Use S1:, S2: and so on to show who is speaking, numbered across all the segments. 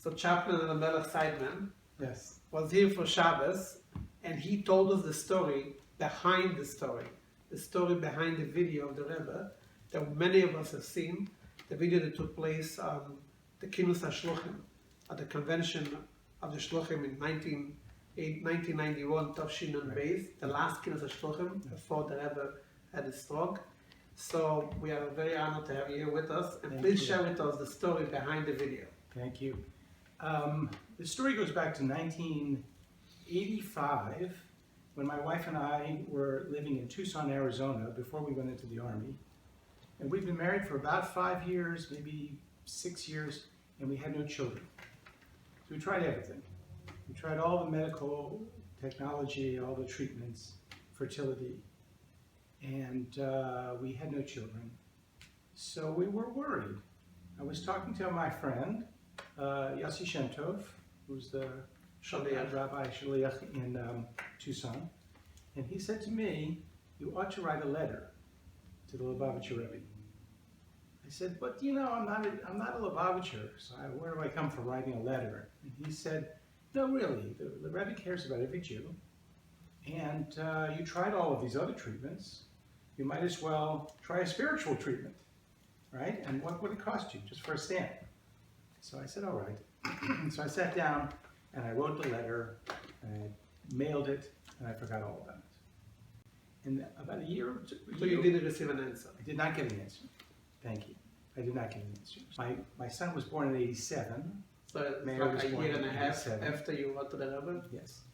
S1: So Chaplain Eli Seidman
S2: Yes.
S1: was here for Shabbos, and he told us the story behind the story behind the video of the Rebbe that many of us have seen, the video that took place on the Kinus HaShluchim, at the convention of the Shluchim in 1991, Tafshin and Beis, the last Kinus HaShluchim, before the Rebbe had his stroke. So we are very honored to have you here with us, and please share with us the story behind the video.
S2: Thank you. The story goes back to 1985, when my wife and I were living in Tucson, Arizona, before we went into the Army. And we've been married for about 5 years, maybe 6 years, and we had no children. So we tried everything. We tried all the medical technology, all the treatments, fertility, and we had no children. So we were worried. I was talking to my friend, Yosef, who's the Rabbi Shaliach in Tucson, and he said to me, "You ought to write a letter to the Lubavitch Rebbe." I said, "But you know, I'm not a Lubavitcher, so where do I come from writing a letter?" And he said, "No, really, the Rebbe cares about every Jew, and you tried all of these other treatments. You might as well try a spiritual treatment, right? And what would it cost you just for a stamp?" So I said, "All right." So I sat down and I wrote the letter, and I mailed it, and I forgot all about it. And about a year or two...
S1: So you didn't receive an answer?
S2: I did not get an answer. Thank you. I did not get an answer. My son was born in '87.
S1: So it's
S2: Mary
S1: like
S2: was
S1: a
S2: born
S1: year
S2: in
S1: and a half
S2: 87.
S1: after you wrote to the Rebbe?
S2: Yes.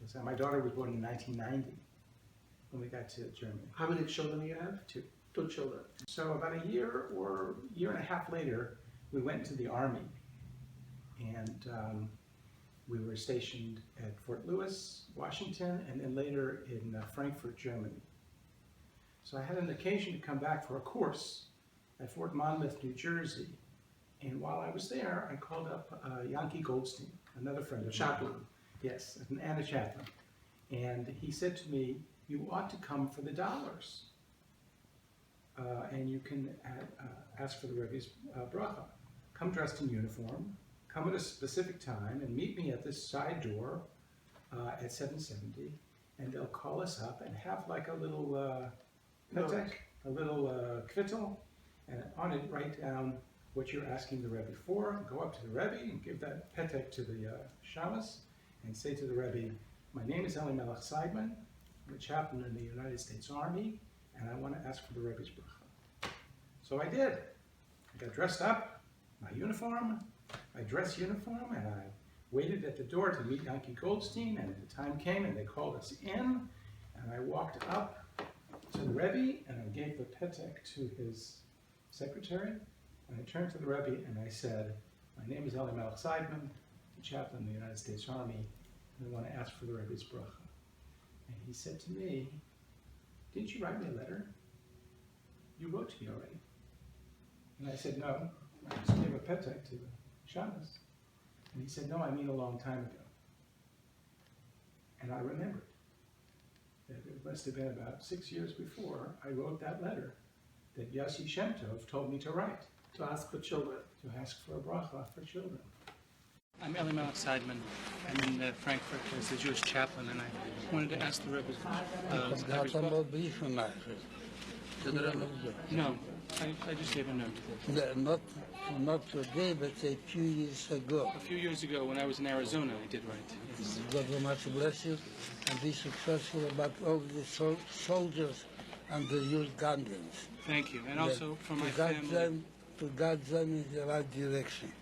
S2: Yes. And my daughter was born in 1990 when we got to Germany.
S1: How many children do you have?
S2: 2.
S1: 2 children.
S2: So about a year or year and a half later, we went into the Army, and we were stationed at Fort Lewis, Washington, and then later in Frankfurt, Germany. So I had an occasion to come back for a course at Fort Monmouth, New Jersey, and while I was there, I called up Yankee Goldstein, another friend of
S1: Chaplain.
S2: mine. Yes, and a chaplain. And he said to me, "You ought to come for the dollars, and you can ask for the Rebbe's bracha. Come dressed in uniform, come at a specific time, and meet me at this side door at 770, and they'll call us up and have like a little petek, a little kvittel, and on it write down what you're asking the Rebbe for, go up to the Rebbe and give that petek to the shamas, and say to the Rebbe, 'My name is Eli Seidman, I'm a chaplain in the United States Army, and I want to ask for the Rebbe's bracha.' So I did. I got dressed up, my uniform, my dress uniform, and I waited at the door to meet Yankee Goldstein, and the time came and they called us in, and I walked up to the Rebbe and I gave the petek to his secretary, and I turned to the Rebbe and I said, 'My name is Eli Seidman, the chaplain in the United States Army, and I want to ask for the Rebbe's bracha.' And he said to me, 'Didn't you write me a letter? You wrote to me already.' And I said, 'No, I just gave a petek to the shamas.' And he said, 'No, I mean a long time ago.' And I remembered that it must have been about 6 years before I wrote that letter that Yossi Shem Tov told me to write.
S1: To ask for children.
S2: To ask for a bracha for children.
S3: I'm Eli Seidman. I'm in Frankfurt as a Jewish chaplain, and I wanted to ask the Rebbe. No, I just gave a note.
S4: Not today, but a few years ago.
S3: A few years ago, when I was in Arizona, I did write. Yes.
S4: God will much bless you and be successful about all the soldiers and the Ugandans.
S3: Thank you, and also for my family.
S4: To guide them in the right direction.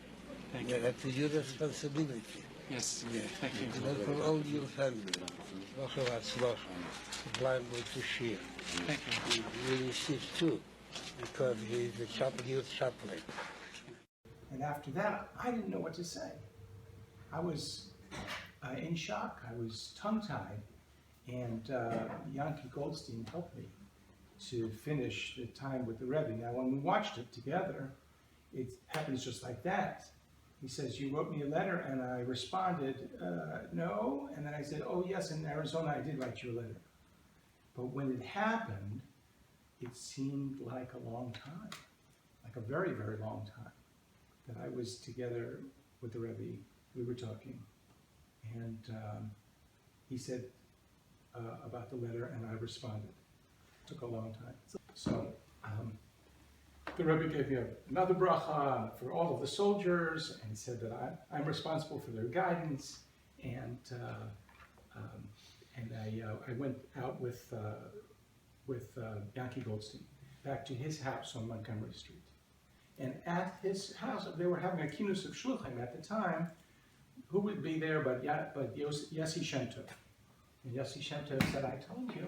S3: Thank you.
S4: That's your responsibility.
S3: Yes, thank you.
S4: And for all your family. Blind to share.
S3: Thank you.
S4: We receive too, because he is a youth chaplain.
S2: And after that, I didn't know what to say. I was in shock. I was tongue-tied. And Yankee Goldstein helped me to finish the time with the Rebbe. Now, when we watched it together, it happens just like that. He says, "You wrote me a letter," and I responded, "No." And then I said, "Oh, yes, in Arizona, I did write you a letter." But when it happened, it seemed like a long time, like a very, very long time, that I was together with the Rebbe. We were talking, and he said about the letter, and I responded. It took a long time. So the Rebbe gave me another bracha for all of the soldiers, and said that I'm responsible for their guidance, and I went out with Yankee Goldstein back to his house on Montgomery Street. And at his house, they were having a kinus of shluchim at the time. Who would be there but Yossi Shem Tov? And Yossi Shem Tov said, I told you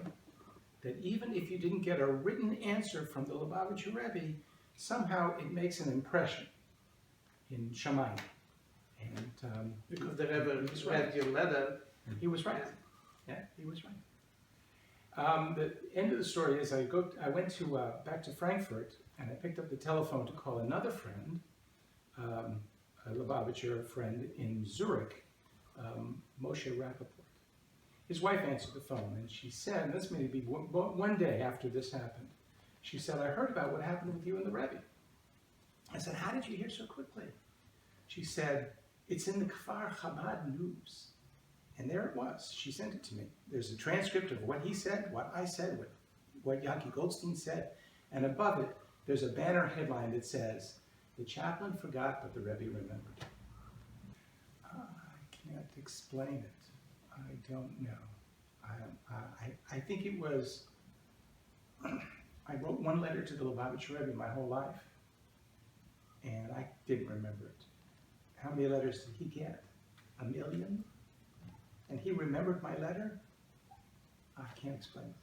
S2: that even if you didn't get a written answer from the Lubavitch Rebbe, somehow it makes an impression in Shamayim. And
S1: Because the Rebbe read your letter.
S2: he was right. Yeah, he was right. The end of the story is I went to back to Frankfurt, and I picked up the telephone to call another friend, a Lubavitcher friend in Zurich, Moshe Rappaport. His wife answered the phone, and she said, and this may be one day after this happened, she said, I heard about what happened with you and the Rebbe. I said, how did you hear so quickly? She said, it's in the Kfar Chabad News. And there it was. She sent it to me. There's a transcript of what he said, what I said, what Yankee Goldstein said, and above it, there's a banner headline that says, the chaplain forgot, but the Rebbe remembered. I can't explain it. I don't know. I think it was, I wrote one letter to the Lubavitch Rebbe my whole life, and I didn't remember it. How many letters did he get? 1 million? And he remembered my letter? I can't explain it.